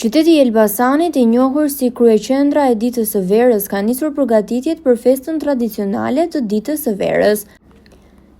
Qyteti i Elbasanit, i njohur si kryeqendra e ditës së verës, ka nisur përgatitjet për festën tradicionale të ditës së verës.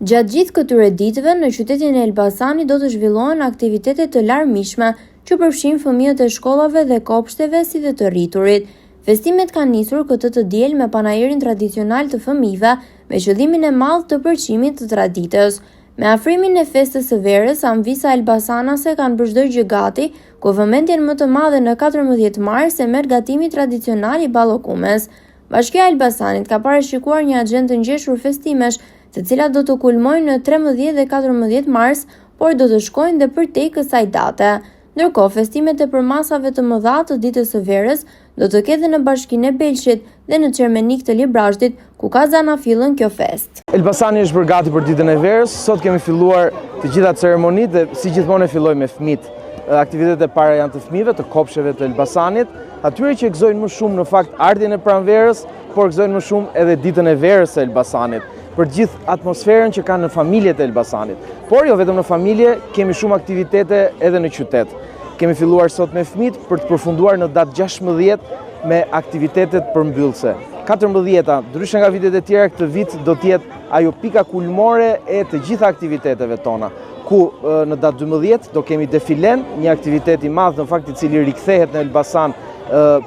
Gjatë gjithë këtyre ditëve, në qytetin e Elbasanit do të zhvillohen aktivitete të larmishme që përfshin fëmijët e shkollave dhe kopshteve si dhe të rriturit. Festimet kanë nisur këtë të diel me panajirin tradicional të fëmijëve me qëllimin e madh të përqimit të traditës. Me afrimin e festës së verës, Anvisa Elbasanase kanë bërë çdo gjë gati, ku vëmendjen më të madhe në 14 mars e merr gatimi tradicional i ballokumes. Bashkia e Elbasanit ka parashikuar një agjendë të ngjeshur festimesh, të cilat do të kulmojnë në 13 dhe 14 mars, por do të shkojnë dhe përtej kësaj date. Ndërkohë, festimet e përmasave të mëdha të ditës së verës do të ketë në Bashkinë e Belshit dhe në Çermenik të Librazhdit, ku ka zanafillën kjo fest. Elbasani është bërë gati për ditën e verës. Sot kemi filluar të gjitha ceremonitë dhe si gjithmonë filloj me fëmijët. Aktivitetet e para janë të fëmijëve, të kopsheve të Elbasanit, atyre që gëzojnë më shumë në fakt ardhjen e pranverës, por gëzojnë më shumë edhe ditën e verës së Elbasanit, për gjithë atmosferën që kanë në familjet e Elbasanit. Por jo vetëm në familje, kemi shumë aktivitete edhe në qytet. Kemi filluar sot me fëmijët për të përfunduar në datë 16 me aktivitetet përmbyllëse. 14-a, ndryshe nga vitet e tjera, këtë vit do të jetë ajo pika kulmore e të gjitha aktiviteteve tona, ku në datë 12 do kemi defilen, një aktivitet i madh në fakt i cili rikthehet në Elbasan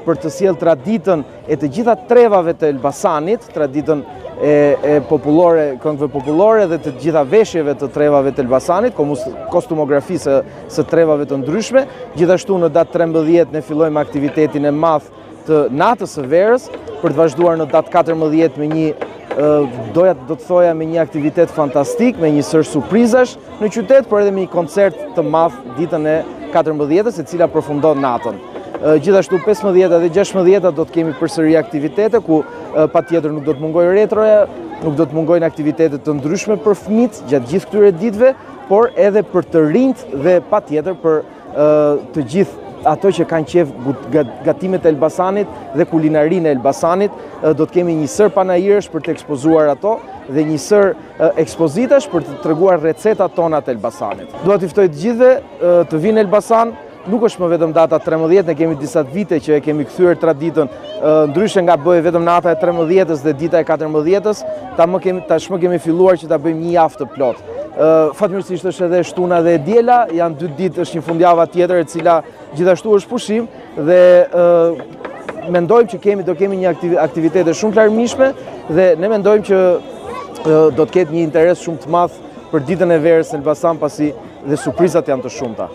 për të sjellë traditën e të gjitha trevave të Elbasanit, traditën e popullore, këngëve popullore dhe të gjitha veshjeve të trevave të Elbasanit, kostumografisë së trevave të ndryshme. Gjithashtu në datë 13 ne fillojmë aktivitetin e madh të natës së verës, për të vazhduar në datë 14 me një do të thoja me një aktivitet fantastik, me një sër surprizash në qytet, por edhe me një koncert të madh ditën e 14-s, e cila përfundon natën. Gjithashtu 15 dhe 16 do të kemi përsëri aktivitete, ku patjetër nuk do të mungojë retroja, nuk do të mungojnë aktivitetet të ndryshme për fëmijët gjatë gjithë këtyre ditëve, por edhe për të rinjt dhe patjetër për të gjithë ato që kanë qef gatimet e Elbasanit dhe kulinarinë e Elbasanit. Do të kemi një sër panajirësh për të ekspozuar ato dhe një sër ekspozitash për të treguar recetat tona të Elbasanit. Dua t'i ftoj të gjithëve të vinë në Elbasan. Nuk është më vetëm data 13, ne kemi disa vite që e kemi kthyer traditën, ndryshe nga bëhej vetëm nata e 13-s dhe dita e 14-s, tashmë kemi filluar që ta bëjmë një javë të plotë. Fatmirësisht është edhe shtuna dhe e diela, janë 2 ditë, është një fundjava tjetër e cila gjithashtu është pushim dhe mendojmë që do kemi një aktivitete shumë të larmishme dhe ne mendojmë që do të ketë një interes shumë të madh për ditën e verës në Elbasan, pasi dhe surprizat janë të shumta.